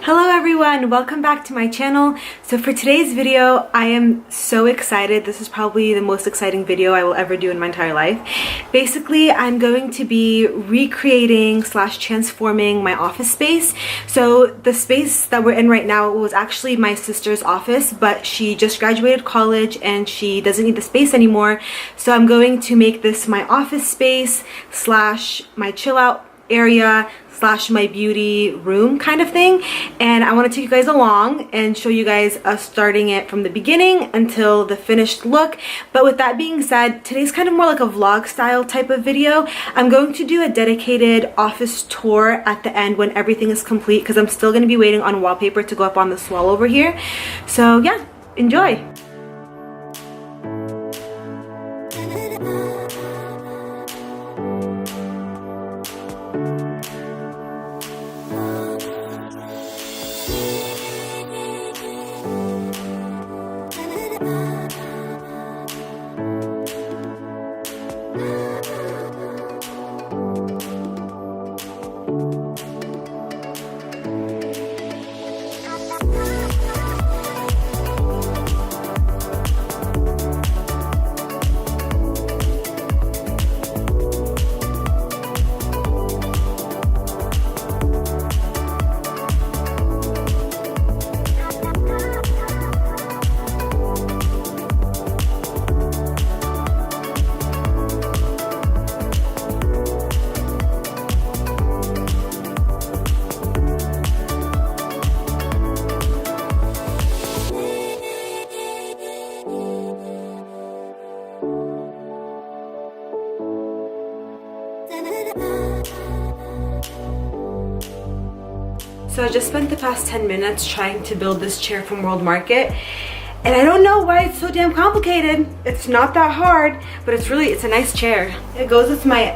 Hello everyone, welcome back to my channel. So for today's video, I am so excited. This is probably the most exciting video I will ever do in my entire life. Basically, I'm going to be recreating / transforming my office space. So the space that we're in right now was actually my sister's office, but she just graduated college and she doesn't need the space anymore. So I'm going to make this my office space / my chill out area / my beauty room kind of thing, and I want to take you guys along and show you guys us starting it from the beginning until the finished look. But with that being said, today's kind of more like a vlog style type of video. I'm going to do a dedicated office tour at the end when everything is complete, because I'm still going to be waiting on wallpaper to go up on this wall over here. So yeah, enjoy. So I just spent the past 10 minutes trying to build this chair from World Market, and I don't know why it's so damn complicated. It's not that hard, but it's a nice chair. It goes with my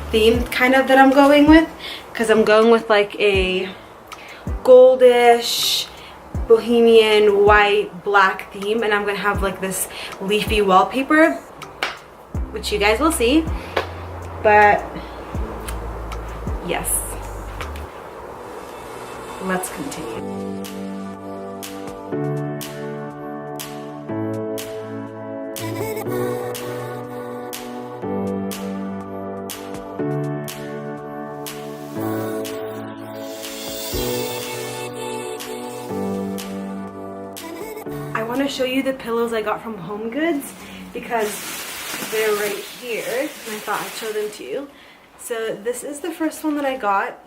theme kind of that I'm going with, because I'm going with like a goldish bohemian white black theme, and I'm gonna have like this leafy wallpaper, which you guys will see. But yes, let's continue. I want to show you the pillows I got from Homegoods because they're right here, and I thought I'd show them to you. So this is the first one that I got.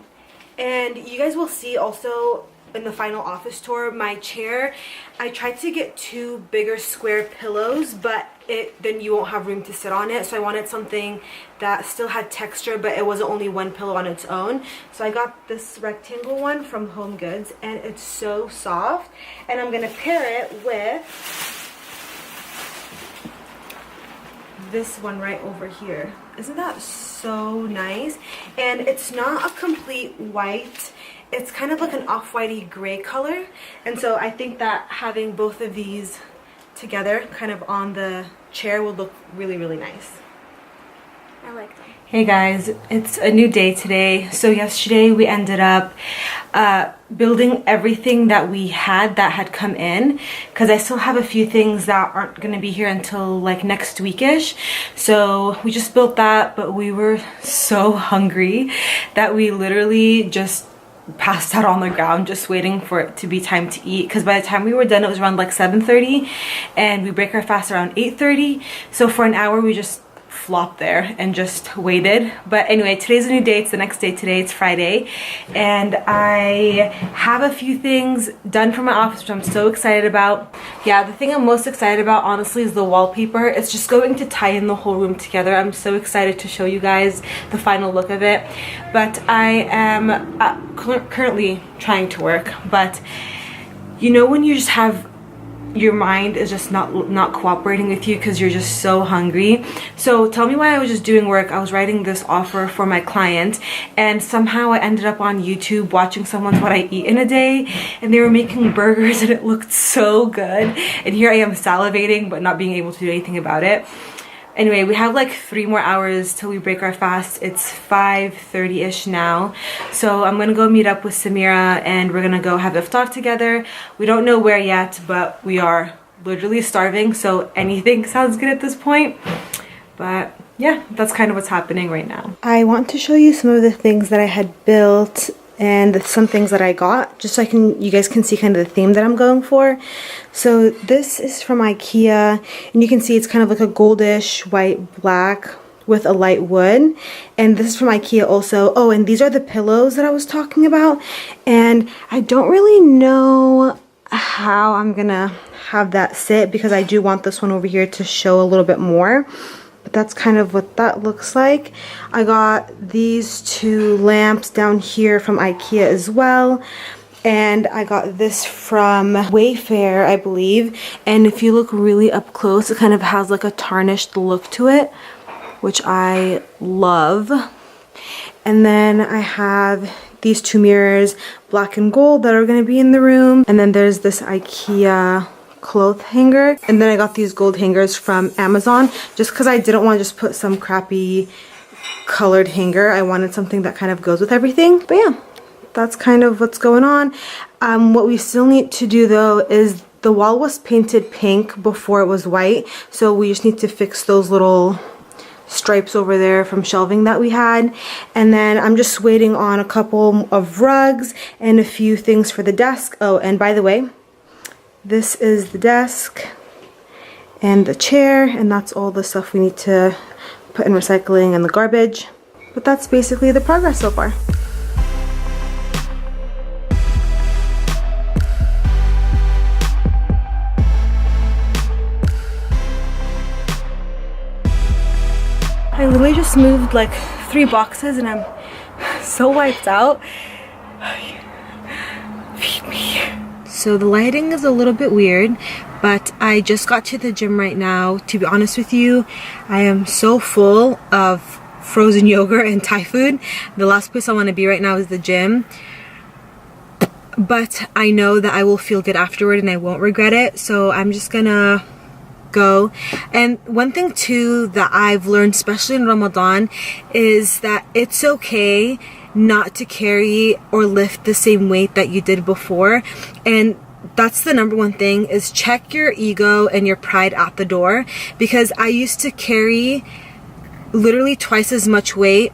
And you guys will see also in the final office tour, my chair, I tried to get 2 bigger square pillows, but then you won't have room to sit on it. So I wanted something that still had texture, but it wasn't only one pillow on its own. So I got this rectangle one from Homegoods, and it's so soft. And I'm gonna pair it with this one right over here. Isn't that so nice? And it's not a complete white, it's kind of like an off-whitey gray color, and so I think that having both of these together kind of on the chair will look really nice. I like them. Hey guys, it's a new day today. So yesterday we ended up building everything that we had that had come in, because I still have a few things that aren't going to be here until like next weekish. So we just built that, but we were so hungry that we literally just passed out on the ground just waiting for it to be time to eat, because by the time we were done it was around like 7:30, and we break our fast around 8:30. So for an hour we just flopped there and just waited. But anyway, today's a new day. It's the next day today. It's Friday, and I have a few things done for my office, which I'm so excited about. Yeah, the thing I'm most excited about honestly is the wallpaper. It's just going to tie in the whole room together. I'm so excited to show you guys the final look of it. But I am currently trying to work, but you know when you just have your mind is just not cooperating with you because you're just so hungry. So tell me why I was just doing work. I was writing this offer for my client, and somehow I ended up on YouTube watching someone's what I eat in a day, and they were making burgers and it looked so good, and here I am salivating but not being able to do anything about it. Anyway, we have like 3 more hours till we break our fast. It's 5:30-ish now. So I'm gonna go meet up with Samira and we're gonna go have iftar together. We don't know where yet, but we are literally starving, so anything sounds good at this point. But yeah, that's kind of what's happening right now. I want to show you some of the things that I had built and some things that I got, just so you guys can see kind of the theme that I'm going for. So this is from IKEA, and you can see it's kind of like a goldish white black with a light wood. And this is from IKEA also. Oh, and these are the pillows that I was talking about, and I don't really know how I'm gonna have that sit because I do want this one over here to show a little bit more. But that's kind of what that looks like. I got these 2 lamps down here from IKEA as well. And I got this from Wayfair, I believe. And if you look really up close, it kind of has like a tarnished look to it, which I love. And then I have these 2 mirrors, black and gold, that are going to be in the room. And then there's this IKEA cloth hanger, and then I got these gold hangers from Amazon just because I didn't want to just put some crappy colored hanger. I wanted something that kind of goes with everything. But yeah, that's kind of what's going on. What we still need to do though is the wall was painted pink before it was white, so we just need to fix those little stripes over there from shelving that we had. And then I'm just waiting on a couple of rugs and a few things for the desk. Oh, and by the way, this is the desk and the chair, and that's all the stuff we need to put in recycling and the garbage. But that's basically the progress so far. I literally just moved like 3 boxes and I'm so wiped out. Feed me. So the lighting is a little bit weird, but I just got to the gym right now. To be honest with you, I am so full of frozen yogurt and Thai food. The last place I want to be right now is the gym. But I know that I will feel good afterward and I won't regret it. So I'm just gonna go. And one thing too that I've learned, especially in Ramadan, is that it's okay not to carry or lift the same weight that you did before. And that's the #1 thing, is check your ego and your pride at the door, because I used to carry literally twice as much weight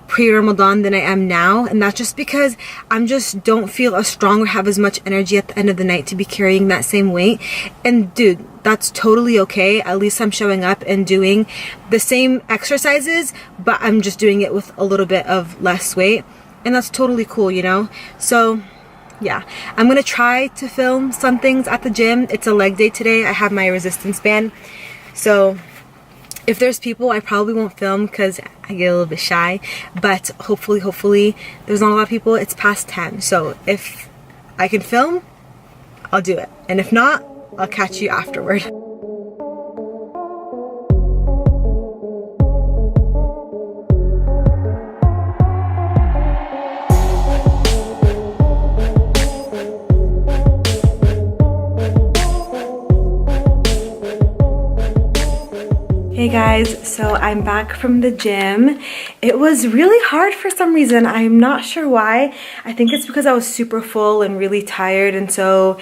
pre-Ramadan than I am now, and that's just because I'm just don't feel as strong or have as much energy at the end of the night to be carrying that same weight. And dude, that's totally okay. At least I'm showing up and doing the same exercises, but I'm just doing it with a little bit of less weight, and that's totally cool, you know? So yeah, I'm gonna try to film some things at the gym. It's a leg day today. I have my resistance band, so if there's people, I probably won't film because I get a little bit shy, but hopefully there's not a lot of people. It's past 10, so if I can film, I'll do it, and if not, I'll catch you afterward. Hey guys, so I'm back from the gym. It was really hard for some reason. I'm not sure why. I think it's because I was super full and really tired, and so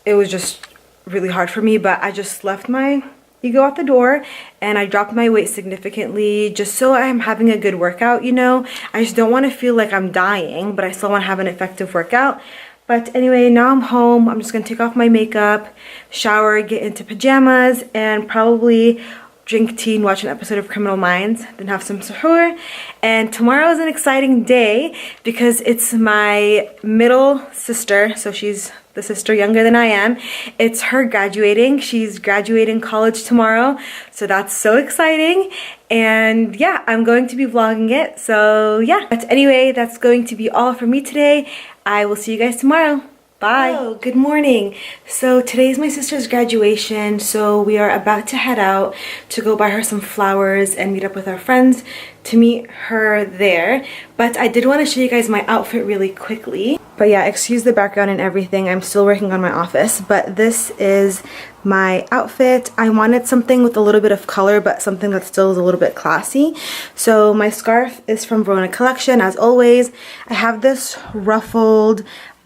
it was just really hard for me. But I just left my ego at the door and I dropped my weight significantly just so I'm having a good workout, you know? I just don't want to feel like I'm dying, but I still want to have an effective workout. But anyway, now I'm home. I'm just gonna take off my makeup, shower, get into pajamas, and probably drink tea and watch an episode of Criminal Minds, then have some suhoor. And tomorrow is an exciting day because it's my middle sister, so she's the sister younger than I am. It's her graduating. She's graduating college tomorrow, so that's so exciting. And yeah, I'm going to be vlogging it, so yeah. But anyway, that's going to be all for me today. I will see you guys tomorrow. Bye. Hello, good morning. So today's my sister's graduation, so we are about to head out to go buy her some flowers and meet up with our friends to meet her there. But I did want to show you guys my outfit really quickly. But yeah, excuse the background and everything. I'm still working on my office, but this is my outfit. I wanted something with a little bit of color, but something that still is a little bit classy. So my scarf is from Verona Collection, as always. I have this ruffled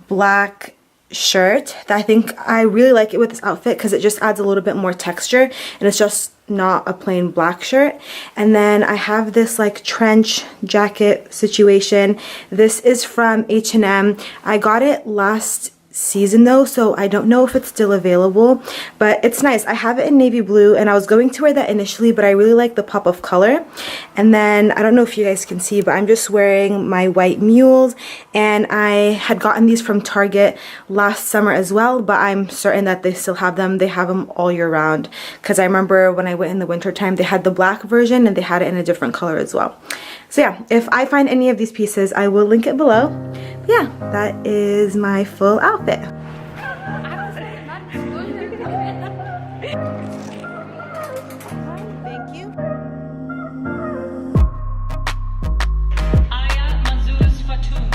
black shirt that I think I really like it with this outfit because it just adds a little bit more texture, and it's just not a plain black shirt. And then I have this like trench jacket situation. This is from H&M. I got it last season though, so I don't know if it's still available, but it's nice. I have it in navy blue, and I was going to wear that initially, but I really like the pop of color. And then I don't know if you guys can see, but I'm just wearing my white Mules, and I had gotten these from Target last summer as well, but I'm certain that they still have them. They have them all year round, because I remember when I went in the winter time, they had the black version and they had it in a different color as well. So yeah, if I find any of these pieces, I will link it below. But yeah, that is my full outfit. Thank you. Amirah Fattom.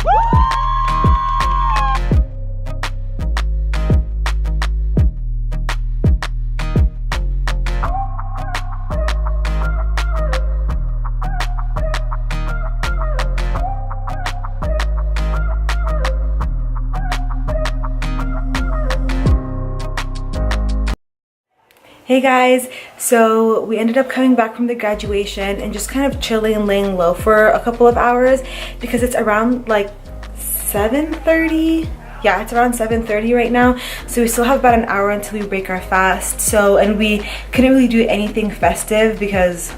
Hey guys, so we ended up coming back from the graduation and just kind of chilling and laying low for a couple of hours because it's around like 7:30. Yeah, it's around 7:30 right now, so we still have about an hour until we break our fast. So, and we couldn't really do anything festive because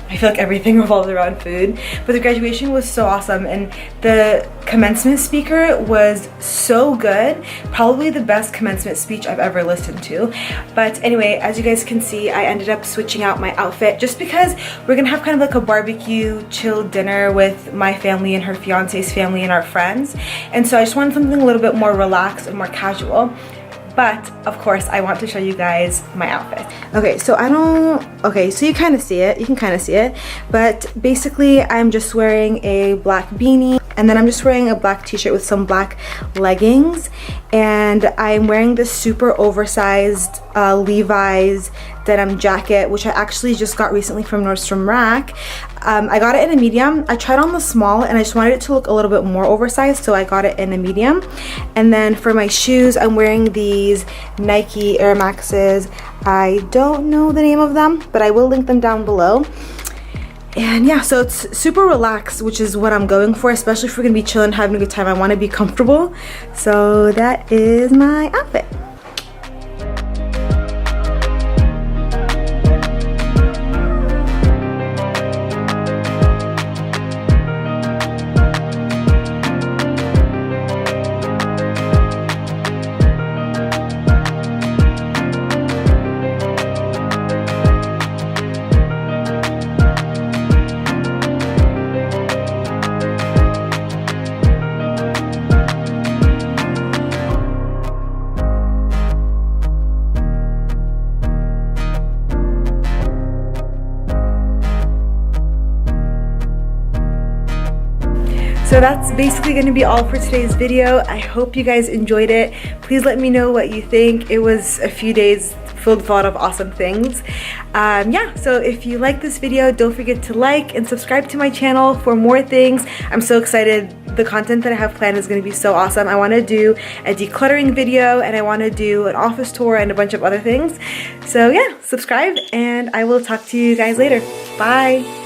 I feel like everything revolves around food. But the graduation was so awesome, and the commencement speaker was so good. Probably the best commencement speech I've ever listened to. But anyway, as you guys can see, I ended up switching out my outfit just because we're gonna have kind of like a barbecue chill dinner with my family and her fiance's family and our friends. And so I just wanted something a little bit more relaxed and more casual. But of course I want to show you guys my outfit. Okay, so so you kind of see it, you can kind of see it, but basically I'm just wearing a black beanie, and then I'm just wearing a black t-shirt with some black leggings, and I'm wearing this super oversized Levi's denim jacket, which I actually just got recently from Nordstrom Rack. I got it in a medium. I tried on the small and I just wanted it to look a little bit more oversized, so I got it in a medium. And then for my shoes, I'm wearing these Nike Air Maxes. I don't know the name of them, but I will link them down below. And yeah, so it's super relaxed, which is what I'm going for, especially if we're gonna be chilling, having a good time. I want to be comfortable. So that is my outfit. So that's basically going to be all for today's video. I hope you guys enjoyed it. Please let me know what you think. It was a few days filled with a lot of awesome things. Yeah, so if you like this video, don't forget to like and subscribe to my channel for more things. I'm so excited. The content that I have planned is going to be so awesome. I want to do a decluttering video, and I want to do an office tour and a bunch of other things. So yeah, subscribe, and I will talk to you guys later. Bye!